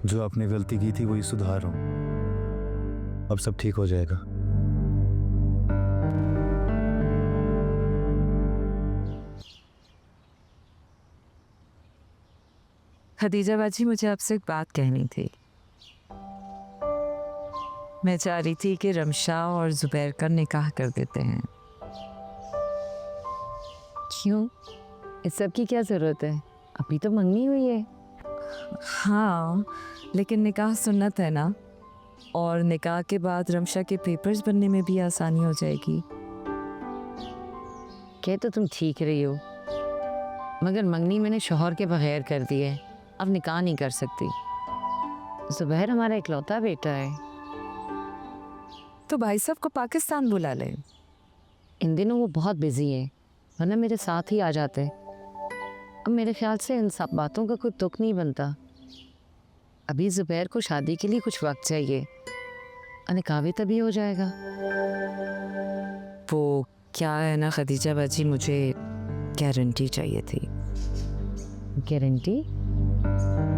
जो आपने गलती की थी वही सुधार रहा हूं। अब सब ठीक हो जाएगा। खदीजा बाजी, मुझे आपसे एक बात कहनी थी। मैं चाह रही थी कि रमशा और जुबैर का निकाह कर देते हैं। क्यों? इस सब की क्या जरूरत है? अभी तो मंगनी हुई है। हाँ, लेकिन निकाह सुन्नत है ना, और निकाह के बाद रमशा के पेपर्स बनने में भी आसानी हो जाएगी। कह तो तुम ठीक रही हो, मगर मंगनी मैंने शौहर के बगैर कर दी है, अब निकाह नहीं कर सकती। जुबैर हमारा इकलौता बेटा है। तो भाई साहब को पाकिस्तान बुला ले। इन दिनों वो बहुत बिजी है, वरना मेरे साथ ही आ जाते। अब मेरे ख्याल से इन सब बातों का कोई तुक नहीं बनता। अभी जुबैर को शादी के लिए कुछ वक्त चाहिए, और निकाह भी तभी हो जाएगा। वो क्या है ना खदीजा बाजी, मुझे गारंटी चाहिए थी। गारंटी?